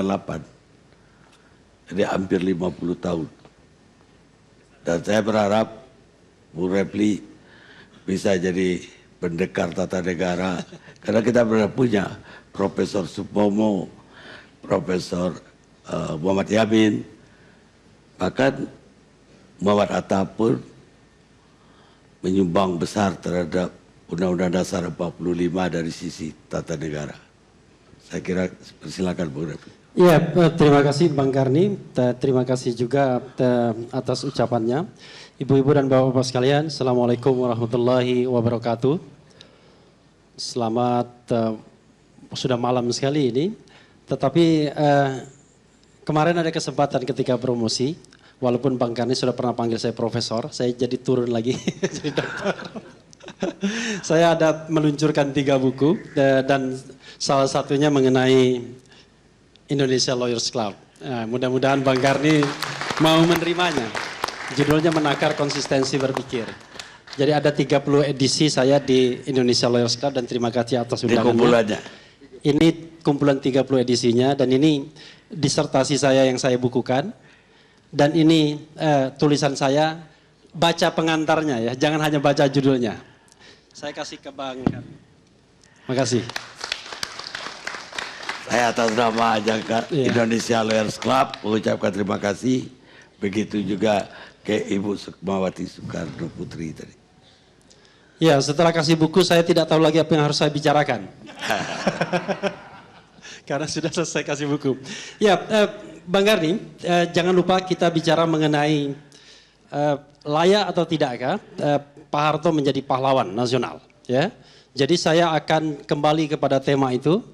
98. Jadi hampir 50 tahun. Dan saya berharap Bu Repli bisa jadi pendekar tata negara. Karena kita pernah punya Profesor Supomo, Profesor Muhammad Yamin, bahkan Muhammad Atta pun menyumbang besar terhadap Undang-Undang Dasar 45 dari sisi tata negara. Saya kira persilakan Bu Repli. Ya, terima kasih Bang Karni, terima kasih juga atas ucapannya. Ibu-ibu dan bapak-bapak sekalian, Assalamualaikum warahmatullahi wabarakatuh. Selamat, sudah malam sekali ini, tetapi kemarin ada kesempatan ketika promosi, walaupun Bang Karni sudah pernah panggil saya profesor, saya jadi turun lagi jadi dokter. Saya ada meluncurkan 3 buku dan salah satunya mengenai Indonesia Lawyers Club. Nah, mudah-mudahan Bang Karni mau menerimanya. Judulnya Menakar Konsistensi Berpikir. Jadi ada 30 edisi saya di Indonesia Lawyers Club dan terima kasih atas undangannya. Ini kumpulan 30 edisinya dan ini disertasi saya yang saya bukukan. Dan ini tulisan saya, baca pengantarnya ya, jangan hanya baca judulnya. Saya kasih ke Bang Karni. Makasih. Saya atas nama Indonesia Lawyers Club mengucapkan terima kasih. Begitu juga ke Ibu Sukmawati Soekarno Putri tadi. Ya, setelah kasih buku saya tidak tahu lagi apa yang harus saya bicarakan. Karena sudah selesai kasih buku. Ya, Bang Karni, jangan lupa kita bicara mengenai layak atau tidakkah Pak Harto menjadi pahlawan nasional. Ya, jadi saya akan kembali kepada tema itu.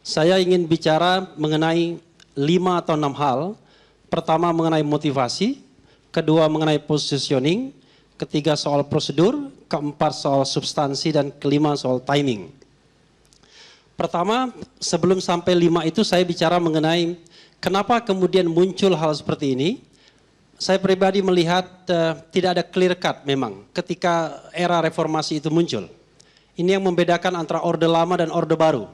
Saya ingin bicara mengenai 5 atau 6 hal. Pertama mengenai motivasi, kedua mengenai positioning, ketiga soal prosedur, keempat soal substansi, dan kelima soal timing. Pertama, sebelum sampai 5 itu saya bicara mengenai kenapa kemudian muncul hal seperti ini. Saya pribadi melihat tidak ada clear cut memang ketika era reformasi itu muncul. Ini yang membedakan antara Orde Lama dan Orde Baru.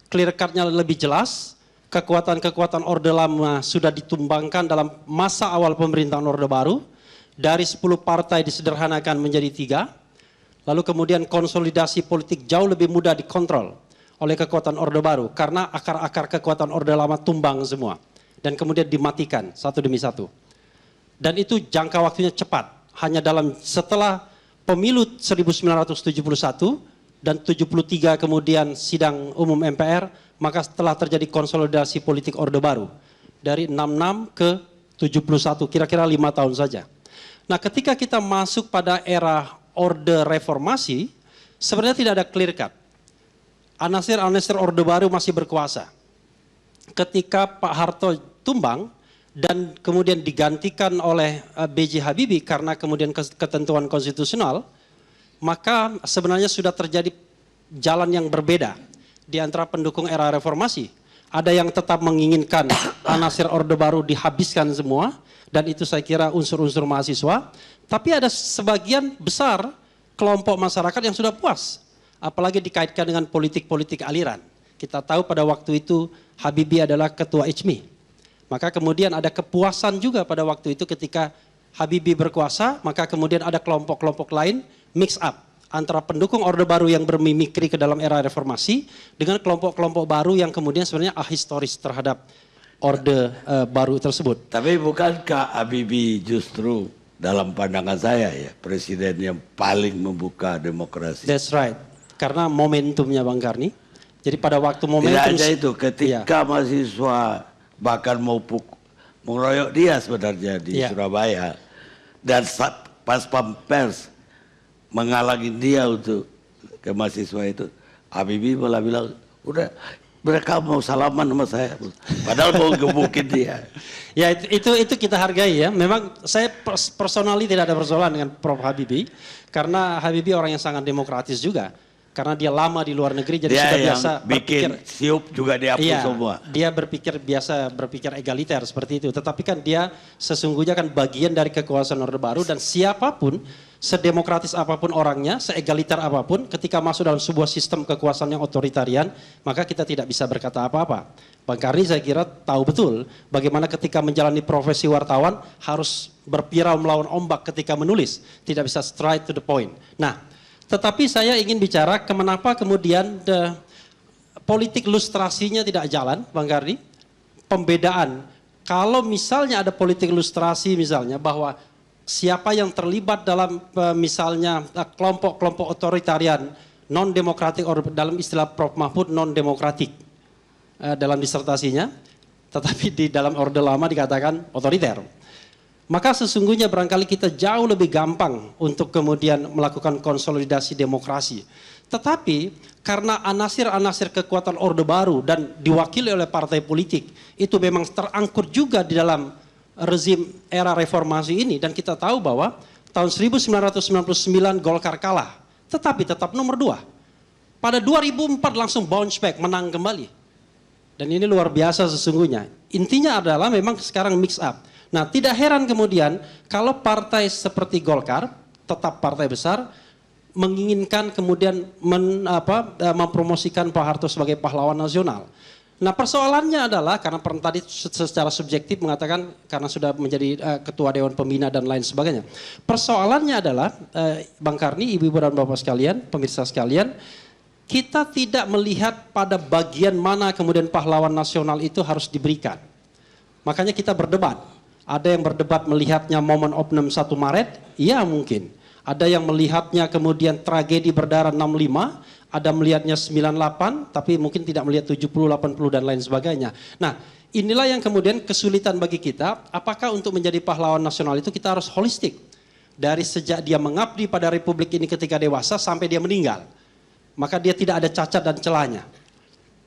Clear cut-nya lebih jelas, kekuatan-kekuatan Orde Lama sudah ditumbangkan dalam masa awal pemerintahan Orde Baru, dari 10 partai disederhanakan menjadi 3, lalu kemudian konsolidasi politik jauh lebih mudah dikontrol oleh kekuatan Orde Baru, karena akar-akar kekuatan Orde Lama tumbang semua, dan kemudian dimatikan satu demi satu. Dan itu jangka waktunya cepat, hanya setelah pemilu 1971, dan 73 kemudian sidang umum MPR, maka setelah terjadi konsolidasi politik Orde Baru. Dari 66 ke 71, kira-kira 5 tahun saja. Nah, ketika kita masuk pada era Orde Reformasi, sebenarnya tidak ada clear cut. Anasir-anasir Orde Baru masih berkuasa. Ketika Pak Harto tumbang, dan kemudian digantikan oleh B.J. Habibie karena kemudian ketentuan konstitusional, maka sebenarnya sudah terjadi jalan yang berbeda di antara pendukung era reformasi. Ada yang tetap menginginkan anasir Orde Baru dihabiskan semua, dan itu saya kira unsur-unsur mahasiswa. Tapi ada sebagian besar kelompok masyarakat yang sudah puas, apalagi dikaitkan dengan politik-politik aliran. Kita tahu pada waktu itu Habibie adalah ketua ICMI. Maka kemudian ada kepuasan juga pada waktu itu ketika Habibie berkuasa, maka kemudian ada kelompok-kelompok lain mix up antara pendukung Orde Baru yang bermimikri ke dalam era reformasi dengan kelompok-kelompok baru yang kemudian sebenarnya ahistoris terhadap Orde Baru tersebut. Tapi bukankah Habibie justru dalam pandangan saya ya presiden yang paling membuka demokrasi? That's right. Karena momentumnya Bang Karni. Jadi pada waktu momentum... Tidak hanya itu, ketika mahasiswa bahkan mau mengeroyok dia sebenarnya di Surabaya. Dan pas Pampers menghalangi dia untuk ke mahasiswa itu, Habibie malah bilang, udah mereka mau salaman sama saya, padahal mau gebukin dia. Ya itu kita hargai ya. Memang saya personally tidak ada persoalan dengan Prof Habibie, karena Habibie orang yang sangat demokratis juga. karena dia lama di luar negeri, jadi Dia sudah yang biasa bikin berpikir. siup juga dihapus Iya, semua. dia berpikir egaliter seperti itu. Tetapi kan dia sesungguhnya kan bagian dari kekuasaan Orde Baru, dan siapapun, sedemokratis apapun orangnya, seegaliter apapun, ketika masuk dalam sebuah sistem kekuasaan yang otoritarian, maka kita tidak bisa berkata apa-apa. Bang Karni saya kira tahu betul bagaimana ketika menjalani profesi wartawan harus berpirau melawan ombak ketika menulis, tidak bisa straight to the point. Nah, tetapi saya ingin bicara kenapa kemudian politik lustrasinya tidak jalan, Bang Karni. Pembedaan, kalau misalnya ada politik lustrasi misalnya bahwa siapa yang terlibat dalam misalnya kelompok-kelompok otoritarian, non-demokratik, dalam istilah Prof. Mahfud non-demokratik dalam disertasinya, tetapi di dalam Orde Lama dikatakan otoriter. Maka sesungguhnya barangkali kita jauh lebih gampang untuk kemudian melakukan konsolidasi demokrasi. Tetapi karena anasir-anasir kekuatan Orde Baru dan diwakili oleh partai politik itu memang terangkut juga di dalam rezim era reformasi ini, dan kita tahu bahwa tahun 1999 Golkar kalah, tetapi tetap nomor 2. Pada 2004 langsung bounce back, menang kembali. Dan ini luar biasa sesungguhnya. Intinya adalah memang sekarang mix up. Nah, tidak heran kemudian kalau partai seperti Golkar, tetap partai besar, menginginkan kemudian mempromosikan Pak Harto sebagai pahlawan nasional. Nah, persoalannya adalah karena tadi secara subjektif mengatakan karena sudah menjadi ketua Dewan Pembina dan lain sebagainya. Persoalannya adalah Bang Karni, ibu-ibu dan bapak sekalian, pemirsa sekalian, kita tidak melihat pada bagian mana kemudian pahlawan nasional itu harus diberikan. Makanya kita berdebat. Ada yang berdebat melihatnya momen oknum 1 Maret, iya mungkin. Ada yang melihatnya kemudian tragedi berdarah 65, ada melihatnya 98, tapi mungkin tidak melihat 70, 80 dan lain sebagainya. Nah, inilah yang kemudian kesulitan bagi kita, apakah untuk menjadi pahlawan nasional itu kita harus holistik. Dari sejak dia mengabdi pada Republik ini ketika dewasa sampai dia meninggal. Maka dia tidak ada cacat dan celahnya.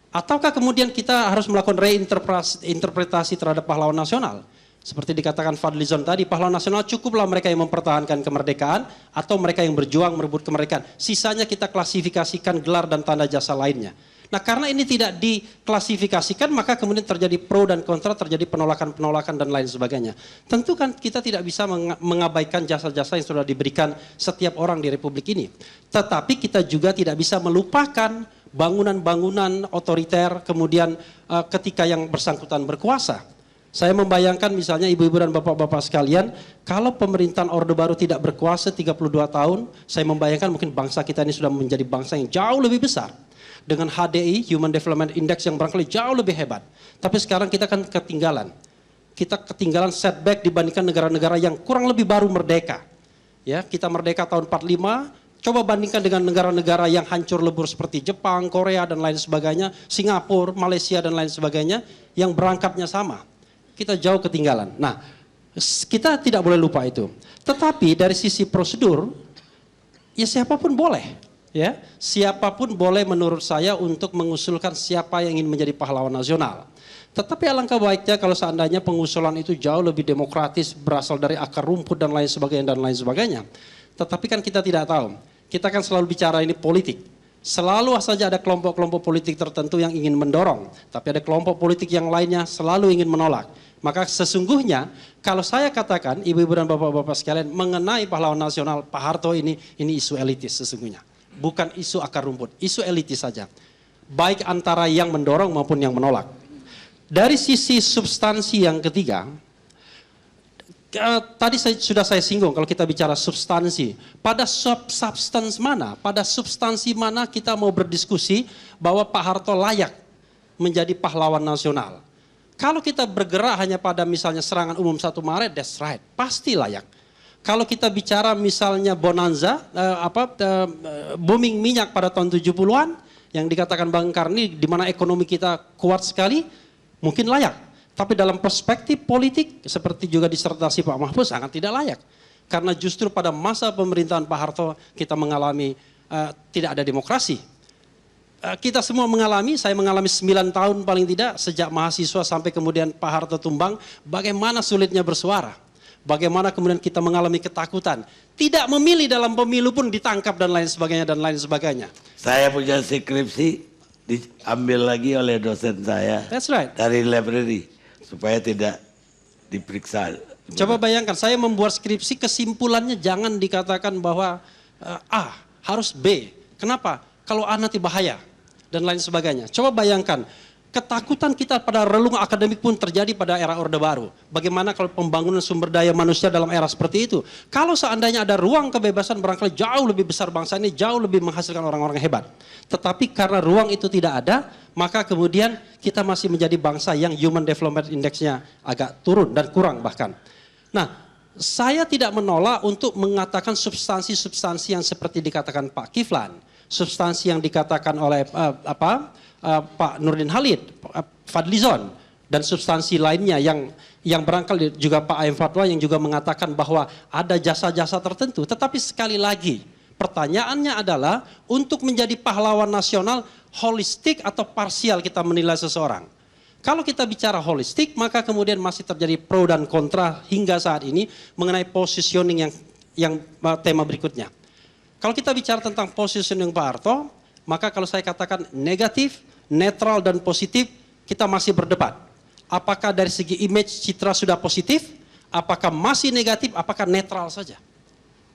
Ataukah kemudian kita harus melakukan reinterpretasi terhadap pahlawan nasional? Seperti dikatakan Fadlizon tadi, pahlawan nasional cukuplah mereka yang mempertahankan kemerdekaan atau mereka yang berjuang merebut kemerdekaan. Sisanya kita klasifikasikan gelar dan tanda jasa lainnya. Nah, karena ini tidak diklasifikasikan, maka kemudian terjadi pro dan kontra, terjadi penolakan-penolakan dan lain sebagainya. Tentu kan kita tidak bisa mengabaikan jasa-jasa yang sudah diberikan setiap orang di Republik ini. Tetapi kita juga tidak bisa melupakan bangunan-bangunan otoriter kemudian ketika yang bersangkutan berkuasa. Saya membayangkan misalnya ibu-ibu dan bapak-bapak sekalian, kalau pemerintahan Orde Baru tidak berkuasa 32 tahun, saya membayangkan mungkin bangsa kita ini sudah menjadi bangsa yang jauh lebih besar. Dengan HDI, Human Development Index yang barangkali jauh lebih hebat. Tapi sekarang kita kan ketinggalan. Kita ketinggalan setback dibandingkan negara-negara yang kurang lebih baru merdeka. Ya, kita merdeka tahun 45, coba bandingkan dengan negara-negara yang hancur lebur seperti Jepang, Korea dan lain sebagainya, Singapura, Malaysia dan lain sebagainya, yang berangkatnya sama. Kita jauh ketinggalan. Nah, kita tidak boleh lupa itu. Tetapi dari sisi prosedur, ya siapapun boleh. Ya, siapapun boleh menurut saya untuk mengusulkan siapa yang ingin menjadi pahlawan nasional. Tetapi alangkah baiknya kalau seandainya pengusulan itu jauh lebih demokratis, berasal dari akar rumput dan lain sebagainya. Tetapi kan kita tidak tahu. Kita kan selalu bicara ini politik. Selalu saja ada kelompok-kelompok politik tertentu yang ingin mendorong, tapi ada kelompok politik yang lainnya selalu ingin menolak. Maka sesungguhnya kalau saya katakan ibu-ibu dan bapak-bapak sekalian mengenai pahlawan nasional Pak Harto ini isu elitis sesungguhnya. Bukan isu akar rumput, isu elitis saja. Baik antara yang mendorong maupun yang menolak. Dari sisi substansi yang ketiga, tadi sudah saya singgung kalau kita bicara substansi. Pada substance mana, pada substansi mana kita mau berdiskusi bahwa Pak Harto layak menjadi pahlawan nasional. Kalau kita bergerak hanya pada misalnya serangan umum 1 Maret, that's right, pasti layak. Kalau kita bicara misalnya bonanza, booming minyak pada tahun 70-an, yang dikatakan Bang Karni, di mana ekonomi kita kuat sekali, mungkin layak. Tapi dalam perspektif politik, seperti juga disertasi Pak Mahfud, sangat tidak layak. Karena justru pada masa pemerintahan Pak Harto, kita mengalami tidak ada demokrasi. Kita semua mengalami, saya mengalami 9 tahun paling tidak, sejak mahasiswa sampai kemudian Pak Harto tumbang, bagaimana sulitnya bersuara. Bagaimana kemudian kita mengalami ketakutan. Tidak memilih dalam pemilu pun ditangkap dan lain sebagainya dan lain sebagainya. Saya punya skripsi diambil lagi oleh dosen saya. That's right. Dari library supaya tidak diperiksa. Coba bayangkan, saya membuat skripsi, kesimpulannya jangan dikatakan bahwa A harus B. Kenapa? Kalau A nanti bahaya dan lain sebagainya. Coba bayangkan, ketakutan kita pada relung akademik pun terjadi pada era Orde Baru. Bagaimana kalau pembangunan sumber daya manusia dalam era seperti itu? Kalau seandainya ada ruang kebebasan, barangkali jauh lebih besar bangsa ini, jauh lebih menghasilkan orang-orang hebat. Tetapi karena ruang itu tidak ada, maka kemudian kita masih menjadi bangsa yang Human Development Index-nya agak turun dan kurang bahkan. Nah, saya tidak menolak untuk mengatakan substansi-substansi yang seperti dikatakan Pak Kiflan, substansi yang dikatakan oleh Pak Nurdin Halid, Fadlizon, dan substansi lainnya yang barangkali juga Pak Aim Fatwa yang juga mengatakan bahwa ada jasa-jasa tertentu. Tetapi sekali lagi, pertanyaannya adalah untuk menjadi pahlawan nasional, holistik atau parsial kita menilai seseorang. Kalau kita bicara holistik, maka kemudian masih terjadi pro dan kontra hingga saat ini mengenai positioning yang tema berikutnya. Kalau kita bicara tentang positioning Pak Harto, maka kalau saya katakan negatif, netral dan positif, kita masih berdebat. Apakah dari segi image citra sudah positif, apakah masih negatif, apakah netral saja.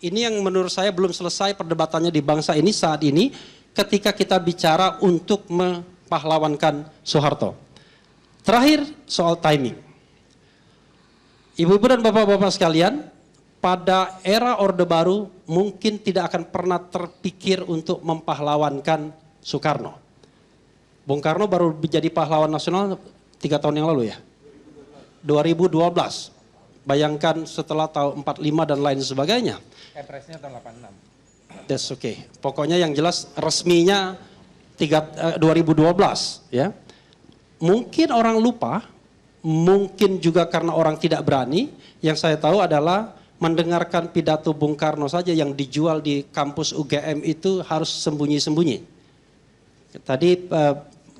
Ini yang menurut saya belum selesai perdebatannya di bangsa ini saat ini ketika kita bicara untuk mempahlawankan Soeharto. Terakhir soal timing. Ibu-ibu dan bapak-bapak sekalian, pada era Orde Baru mungkin tidak akan pernah terpikir untuk mempahlawankan Soekarno. Bung Karno baru menjadi pahlawan nasional 3 tahun yang lalu ya. 2012. Bayangkan setelah tahun 45 dan lain sebagainya. Presnya tahun 86. That's okay. Pokoknya yang jelas resminya 2012 ya. Mungkin orang lupa, mungkin juga karena orang tidak berani. Yang saya tahu adalah mendengarkan pidato Bung Karno saja yang dijual di kampus UGM itu harus sembunyi-sembunyi. Tadi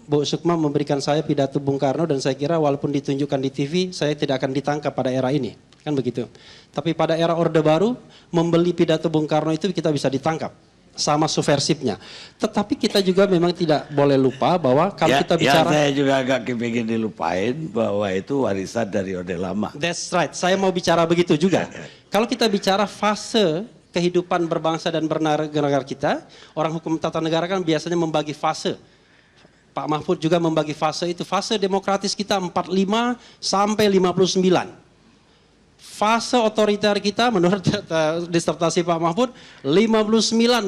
Bu Sukma memberikan saya pidato Bung Karno dan saya kira walaupun ditunjukkan di TV, saya tidak akan ditangkap pada era ini. Kan begitu. Tapi pada era Orde Baru, membeli pidato Bung Karno itu kita bisa ditangkap. Sama subversifnya. Tetapi kita juga memang tidak boleh lupa bahwa kalau kita bicara... saya juga agak kepingin dilupain bahwa itu warisan dari Orde Lama. That's right, saya mau bicara begitu juga. Kalau kita bicara fase kehidupan berbangsa dan bernegara kita, orang hukum tata negara kan biasanya membagi fase. Pak Mahfud juga membagi fase itu. Fase demokratis kita 45 sampai 59. Fase otoriter kita menurut disertasi Pak Mahfud 59-66.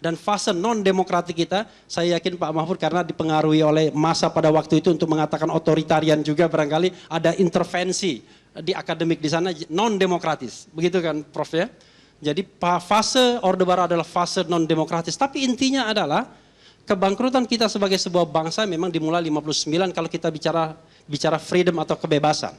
Dan fase non-demokratik kita, saya yakin Pak Mahfud karena dipengaruhi oleh masa pada waktu itu untuk mengatakan otoritarian juga barangkali ada intervensi di akademik di sana non-demokratis. Begitu kan Prof ya? Jadi fase Orde Baru adalah fase non-demokratis. Tapi intinya adalah kebangkrutan kita sebagai sebuah bangsa memang dimulai 59 kalau kita bicara freedom atau kebebasan.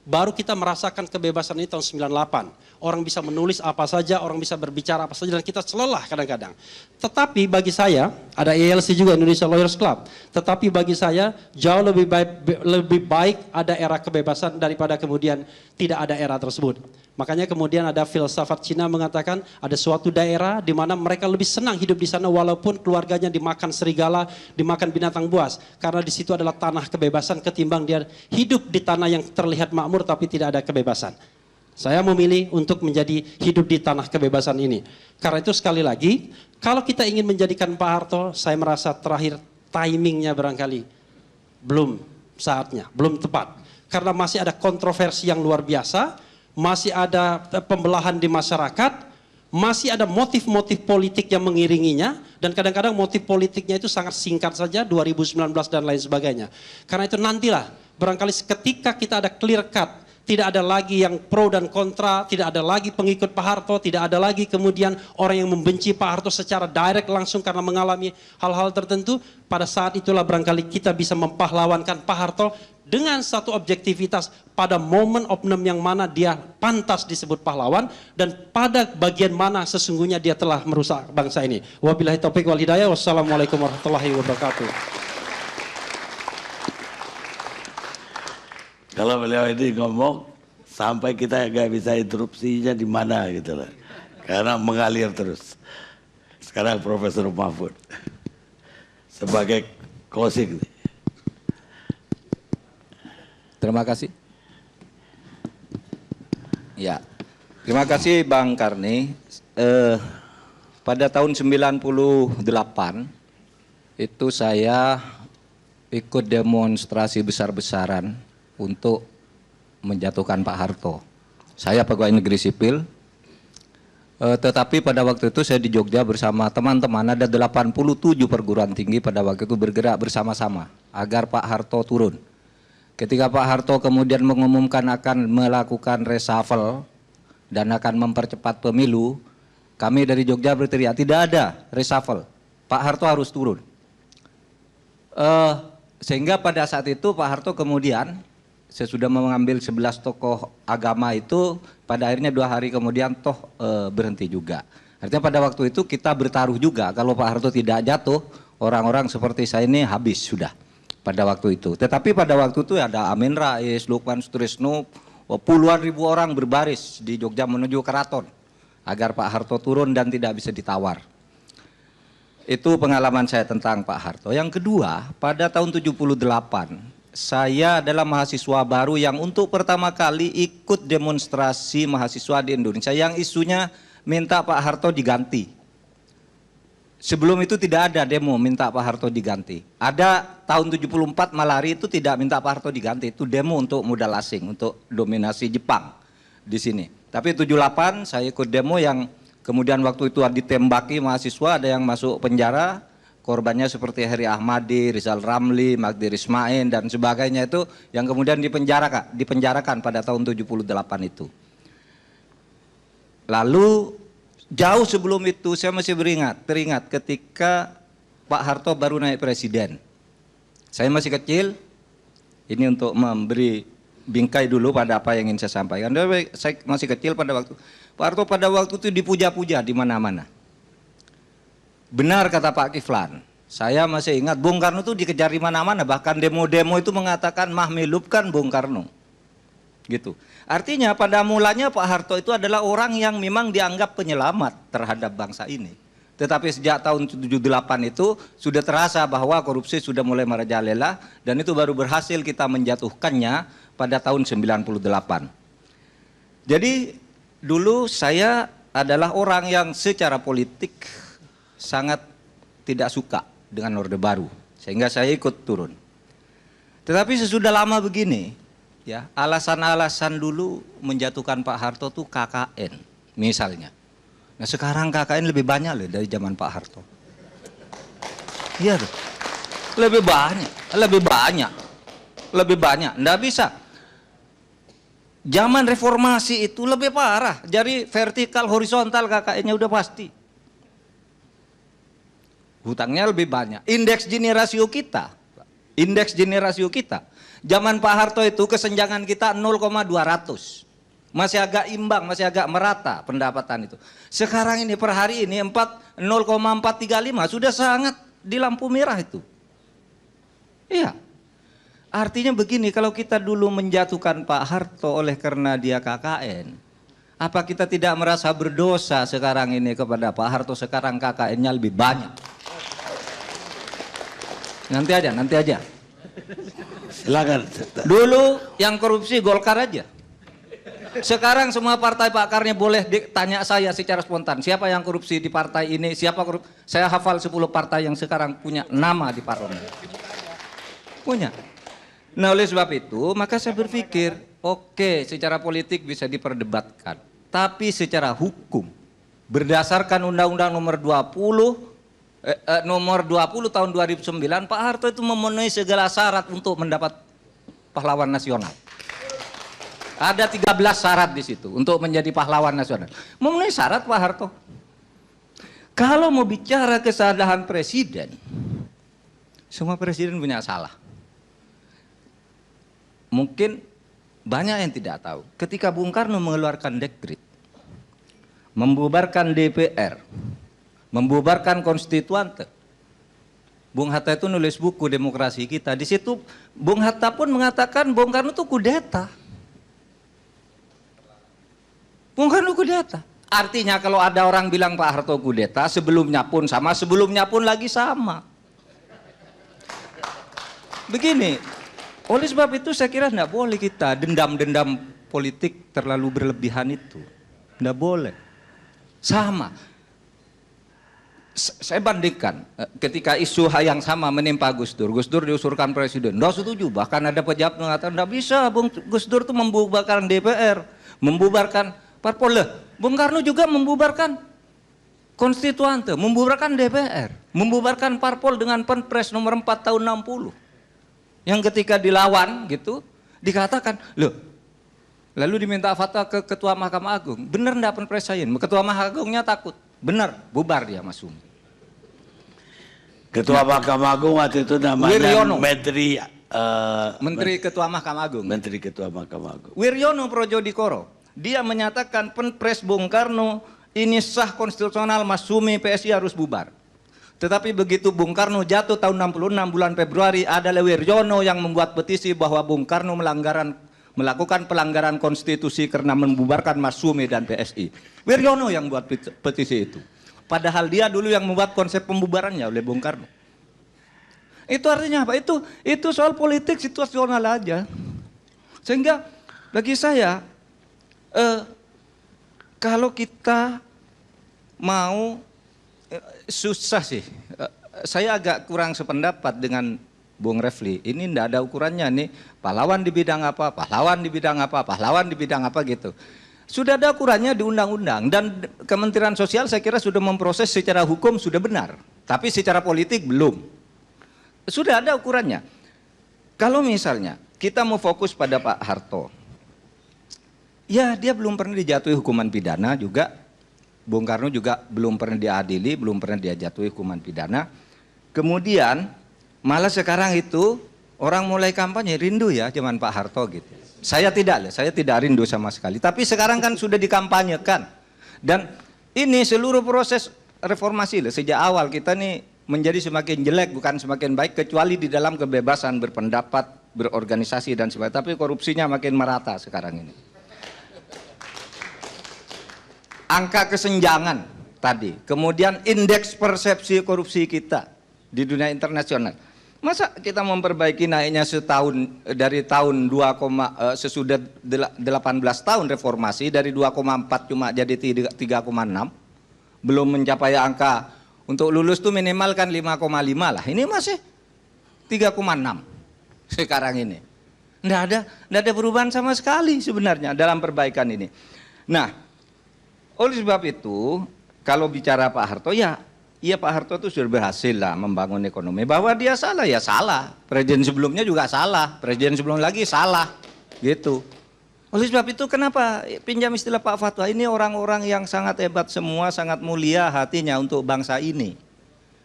Baru kita merasakan kebebasan ini tahun 98. Orang bisa menulis apa saja, orang bisa berbicara apa saja dan kita selelah kadang-kadang. Tetapi bagi saya, ada ILC juga Indonesia Lawyers Club. Tetapi bagi saya jauh lebih baik ada era kebebasan daripada kemudian tidak ada era tersebut. Makanya kemudian ada filsafat Cina mengatakan ada suatu daerah di mana mereka lebih senang hidup di sana walaupun keluarganya dimakan serigala, dimakan binatang buas. Karena di situ adalah tanah kebebasan ketimbang dia hidup di tanah yang terlihat makmur tapi tidak ada kebebasan. Saya memilih untuk menjadi hidup di tanah kebebasan ini. Karena itu sekali lagi, kalau kita ingin menjadikan Pak Harto, saya merasa terakhir timingnya barangkali belum saatnya, belum tepat. Karena masih ada kontroversi yang luar biasa. Masih ada pembelahan di masyarakat, masih ada motif-motif politik yang mengiringinya, dan kadang-kadang motif politiknya itu sangat singkat saja, 2019 dan lain sebagainya. Karena itu nantilah, barangkali ketika kita ada clear cut, tidak ada lagi yang pro dan kontra, tidak ada lagi pengikut Pak Harto, tidak ada lagi kemudian orang yang membenci Pak Harto secara direct langsung karena mengalami hal-hal tertentu, pada saat itulah barangkali kita bisa mempahlawankan Pak Harto dengan satu objektivitas pada momen oknum yang mana dia pantas disebut pahlawan dan pada bagian mana sesungguhnya dia telah merusak bangsa ini. Wabillahi taufiq wal hidayah. Wassalamualaikum warahmatullahi wabarakatuh. Kalau beliau ini ngomong sampai kita nggak bisa interupsinya di mana gitu loh, karena mengalir terus. Sekarang Profesor Mahfud sebagai closing nih. Terima kasih. Ya, terima kasih Bang Karni. Pada tahun 98 itu saya ikut demonstrasi besar-besaran untuk menjatuhkan Pak Harto. Saya pegawai negeri sipil, tetapi pada waktu itu saya di Jogja bersama teman-teman, ada 87 perguruan tinggi pada waktu itu bergerak bersama-sama agar Pak Harto turun. Ketika Pak Harto kemudian mengumumkan akan melakukan reshuffle dan akan mempercepat pemilu, kami dari Jogja berteriak, tidak ada reshuffle, Pak Harto harus turun. Sehingga pada saat itu Pak Harto kemudian sesudah mengambil 11 tokoh agama itu, pada akhirnya 2 hari kemudian berhenti juga. Artinya pada waktu itu kita bertaruh juga, kalau Pak Harto tidak jatuh, orang-orang seperti saya ini habis sudah pada waktu itu. Tetapi pada waktu itu ada Amin Rais, Lukman Sutrisno, puluhan ribu orang berbaris di Jogja menuju keraton agar Pak Harto turun dan tidak bisa ditawar. Itu pengalaman saya tentang Pak Harto. Yang kedua, pada tahun 78, saya adalah mahasiswa baru yang untuk pertama kali ikut demonstrasi mahasiswa di Indonesia yang isunya minta Pak Harto diganti. Sebelum itu tidak ada demo minta Pak Harto diganti. Ada tahun 74 Malari itu tidak minta Pak Harto diganti, itu demo untuk modal asing, untuk dominasi Jepang di sini. Tapi 78 saya ikut demo yang kemudian waktu itu ditembaki mahasiswa, ada yang masuk penjara, korbannya seperti Heri Ahmadi, Rizal Ramli, Magdir Ismail dan sebagainya itu yang kemudian dipenjarakan pada tahun 78 itu. Lalu jauh sebelum itu saya masih teringat ketika Pak Harto baru naik presiden. Saya masih kecil, ini untuk memberi bingkai dulu pada apa yang ingin saya sampaikan. Saya masih kecil pada waktu, Pak Harto pada waktu itu dipuja-puja di mana-mana. Benar kata Pak Kiflan, saya masih ingat Bung Karno itu dikejar di mana-mana, bahkan demo-demo itu mengatakan mahmilupkan Bung Karno. Gitu. Artinya pada mulanya Pak Harto itu adalah orang yang memang dianggap penyelamat terhadap bangsa ini. Tetapi sejak tahun 78 itu sudah terasa bahwa korupsi sudah mulai merajalela dan itu baru berhasil kita menjatuhkannya pada tahun 98. Jadi dulu saya adalah orang yang secara politik sangat tidak suka dengan Orde Baru. Sehingga saya ikut turun. Tetapi sesudah lama begini, ya, alasan-alasan dulu menjatuhkan Pak Harto tuh KKN misalnya. Nah sekarang KKN lebih banyak loh dari zaman Pak Harto. Iya tuh, lebih banyak. Nggak bisa. Zaman reformasi itu lebih parah. Jadi vertikal horizontal KKN-nya udah pasti. Hutangnya lebih banyak. Indeks Gini rasio kita. Zaman Pak Harto itu kesenjangan kita 0,200. Masih agak imbang, masih agak merata pendapatan itu. Sekarang ini per hari ini 0,435 sudah sangat di lampu merah itu. Iya. Artinya begini, kalau kita dulu menjatuhkan Pak Harto oleh karena dia KKN, apa kita tidak merasa berdosa sekarang ini kepada Pak Harto, sekarang KKN-nya lebih banyak? Nanti aja. Silakan. Dulu yang korupsi Golkar aja. Sekarang semua partai Pak Karni boleh tanya saya secara spontan, siapa yang korupsi di partai ini, siapa korupsi. Saya hafal 10 partai yang sekarang punya nama di parlemen. Punya. Nah oleh sebab itu, maka saya berpikir, oke, secara politik bisa diperdebatkan. Tapi secara hukum, berdasarkan Undang-Undang nomor 20 tahun 2009, Pak Harto itu memenuhi segala syarat untuk mendapat pahlawan nasional. Ada 13 syarat di situ untuk menjadi pahlawan nasional. Memenuhi syarat Pak Harto. Kalau mau bicara kesalahan presiden, semua presiden punya salah. Mungkin banyak yang tidak tahu. Ketika Bung Karno mengeluarkan dekret, membubarkan DPR, membubarkan konstituante, Bung Hatta itu nulis buku Demokrasi Kita. Di situ Bung Hatta pun mengatakan Bung Karno itu kudeta. Bung Karno kudeta. Artinya kalau ada orang bilang Pak Harto kudeta, sebelumnya pun sama, sebelumnya pun lagi sama. Begini, oleh sebab itu saya kira tidak boleh kita dendam-dendam politik terlalu berlebihan itu. Tidak boleh. Sama. Saya bandingkan ketika isu yang sama menimpa Gus Dur. Gus Dur diusulkan presiden. Tidak setuju. Bahkan ada pejabat mengatakan tidak bisa. Gus Dur itu membubarkan DPR, membubarkan parpol. Bung Karno juga membubarkan konstituante, membubarkan DPR, membubarkan parpol dengan Perpres nomor 4 tahun 60. Yang ketika dilawan gitu, dikatakan, loh, lalu diminta fatwa ke Ketua Mahkamah Agung. Benar enggak Perpres saya? Ketua Mahkamah Agungnya takut. Benar, bubar dia Mas Sumi. Ketua Mahkamah Agung waktu itu namanya Wiryono. Menteri Ketua Mahkamah Agung. Menteri Ketua Mahkamah Agung. Wiryono Projodikoro. Dia menyatakan Perpres Bung Karno ini sah konstitusional, Mas Sumi PSI harus bubar. Tetapi begitu Bung Karno jatuh tahun 66 bulan Februari, adalah Wiryono yang membuat petisi bahwa Bung Karno melakukan pelanggaran konstitusi karena membubarkan Mas Sumi dan PSI. Wiryono yang buat petisi itu. Padahal dia dulu yang membuat konsep pembubarannya oleh Bung Karno. Itu artinya apa? Itu soal politik situasional aja. Sehingga bagi saya, kalau kita mau, susah sih. Saya agak kurang sependapat dengan Bung Refli. Ini tidak ada ukurannya nih. Pahlawan di bidang apa, pahlawan di bidang apa, pahlawan di bidang apa gitu. Sudah ada ukurannya di undang-undang. Dan Kementerian Sosial saya kira sudah memproses secara hukum sudah benar. Tapi secara politik belum. Sudah ada ukurannya. Kalau misalnya kita mau fokus pada Pak Harto. Ya, dia belum pernah dijatuhi hukuman pidana juga. Bung Karno juga belum pernah diadili, belum pernah dia jatuhi hukuman pidana. Kemudian malah sekarang itu orang mulai kampanye rindu ya zaman Pak Harto gitu. Saya tidak rindu sama sekali. Tapi sekarang kan sudah dikampanyekan. Dan ini seluruh proses reformasi sejak awal kita nih menjadi semakin jelek bukan semakin baik, kecuali di dalam kebebasan berpendapat, berorganisasi dan sebagainya. Tapi korupsinya makin merata sekarang ini. Angka kesenjangan tadi, kemudian indeks persepsi korupsi kita di dunia internasional. Masa kita memperbaiki naiknya setahun dari tahun sesudah 18 tahun reformasi dari 2,4 cuma jadi 3,6, belum mencapai angka untuk lulus tuh minimal kan 5,5 lah. Ini masih 3,6 sekarang ini. Nggak ada perubahan sama sekali sebenarnya dalam perbaikan ini. Nah, oleh sebab itu, kalau bicara Pak Harto, ya Pak Harto itu sudah berhasil lah membangun ekonomi. Bahwa dia salah, ya salah. Presiden sebelumnya juga salah, presiden sebelum lagi salah, gitu. Oleh sebab itu, kenapa pinjam istilah Pak Fatwa, ini orang-orang yang sangat hebat semua, sangat mulia hatinya untuk bangsa ini.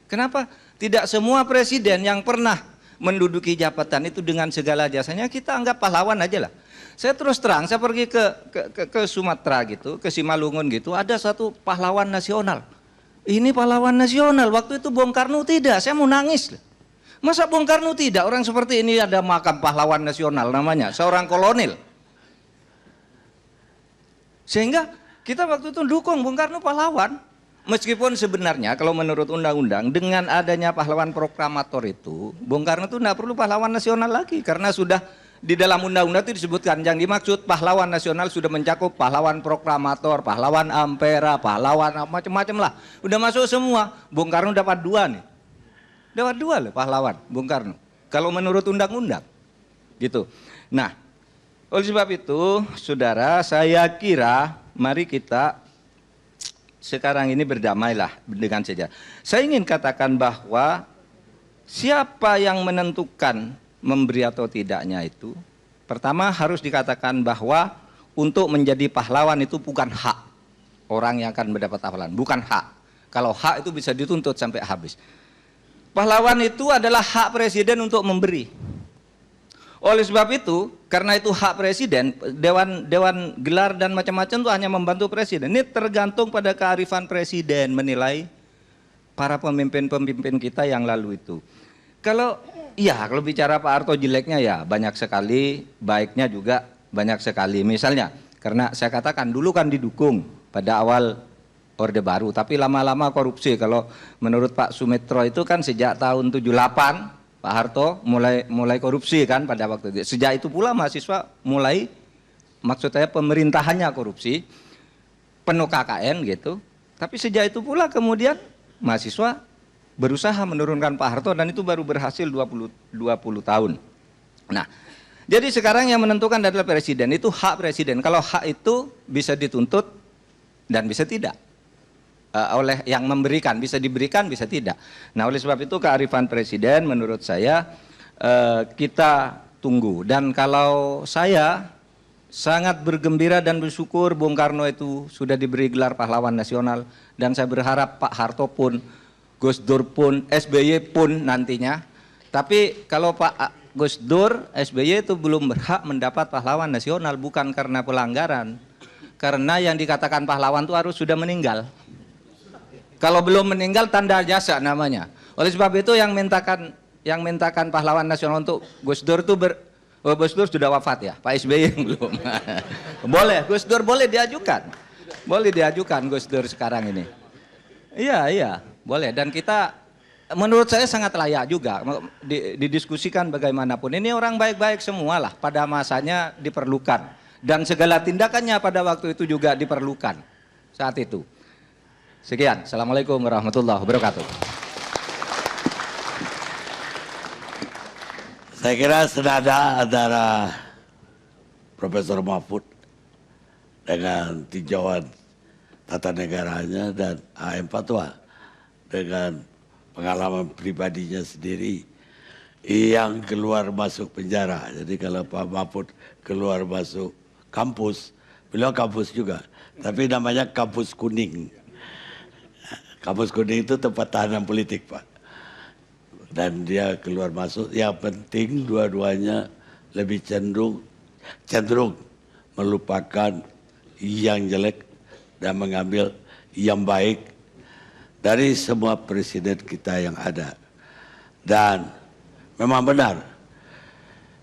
Kenapa tidak semua presiden yang pernah menduduki jabatan itu dengan segala jasanya kita anggap pahlawan aja lah. Saya terus terang, saya pergi ke Sumatera gitu, ke Simalungun gitu, ada satu pahlawan nasional. Ini pahlawan nasional, waktu itu Bung Karno tidak, saya mau nangis. Masa Bung Karno tidak, orang seperti ini ada makam pahlawan nasional namanya, seorang kolonel. Sehingga kita waktu itu dukung Bung Karno pahlawan. Meskipun sebenarnya kalau menurut undang-undang, dengan adanya pahlawan proklamator itu, Bung Karno itu tidak perlu pahlawan nasional lagi, karena sudah di dalam undang-undang itu disebutkan yang dimaksud pahlawan nasional sudah mencakup pahlawan proklamator, pahlawan ampera, pahlawan macam-macam lah. Udah masuk semua. Bung Karno dapat 2 nih. Dapat 2 loh pahlawan Bung Karno. Kalau menurut undang-undang. Gitu. Nah, oleh sebab itu, saudara, saya kira mari kita sekarang ini berdamailah dengan sejarah. Saya ingin katakan bahwa siapa yang menentukan memberi atau tidaknya itu, pertama harus dikatakan bahwa untuk menjadi pahlawan itu bukan hak orang yang akan mendapat pahlawan, bukan hak. Kalau hak itu bisa dituntut sampai habis. Pahlawan itu adalah hak presiden untuk memberi. Oleh sebab itu, karena itu hak presiden, dewan gelar dan macam-macam itu hanya membantu presiden. Ini tergantung pada kearifan presiden menilai para pemimpin-pemimpin kita yang lalu itu. Kalau bicara Pak Harto jeleknya ya banyak sekali, baiknya juga banyak sekali. Misalnya Karena saya katakan dulu kan didukung pada awal Orde Baru, tapi lama-lama korupsi. Kalau menurut Pak Sumitro itu kan sejak tahun 78 Pak Harto mulai korupsi kan pada waktu itu. Sejak itu pula mahasiswa mulai, maksud saya pemerintahannya korupsi, penuh KKN gitu. Tapi sejak itu pula kemudian mahasiswa berusaha menurunkan Pak Harto dan itu baru berhasil 20 tahun. Nah, jadi sekarang yang menentukan adalah presiden, itu hak presiden. Kalau hak itu bisa dituntut dan bisa tidak. Oleh yang memberikan, bisa diberikan, bisa tidak. Nah, oleh sebab itu kearifan presiden menurut saya kita tunggu. Dan kalau saya sangat bergembira dan bersyukur Bung Karno itu sudah diberi gelar pahlawan nasional, dan saya berharap Pak Harto pun, Gus Dur pun, SBY pun nantinya. Tapi kalau Pak Gus Dur, SBY itu belum berhak mendapat pahlawan nasional, bukan karena pelanggaran. Karena yang dikatakan pahlawan itu harus sudah meninggal. Kalau belum meninggal tanda jasa namanya. Oleh sebab itu yang mintakan pahlawan nasional untuk Gus Dur itu Gus Dur sudah wafat ya, Pak SBY yang belum. Boleh, Gus Dur boleh diajukan. Boleh diajukan Gus Dur sekarang ini. Iya, boleh. Dan kita menurut saya sangat layak juga didiskusikan bagaimanapun. Ini orang baik-baik semua lah, pada masanya diperlukan. Dan segala tindakannya pada waktu itu juga diperlukan saat itu. Sekian, Assalamualaikum warahmatullahi wabarakatuh. Saya kira senada antara Profesor Mahfud dengan tinjauan tata negaranya dan AM Fatwa dengan pengalaman pribadinya sendiri yang keluar masuk penjara. Jadi kalau Pak Mahfud keluar masuk kampus, beliau kampus juga, tapi namanya kampus kuning. Kampus kuning itu tempat tahanan politik, Pak. Dan dia keluar masuk, yang penting dua-duanya lebih cenderung melupakan yang jelek dan mengambil yang baik dari semua presiden kita yang ada. Dan memang benar,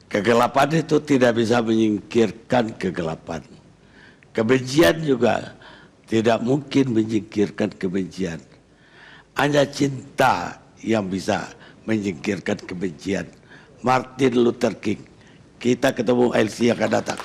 kegelapan itu tidak bisa menyingkirkan kegelapan. Kebencian juga tidak mungkin menyingkirkan kebencian. Hanya cinta yang bisa menyingkirkan kebencian. Martin Luther King. Kita ketemu LC yang akan datang.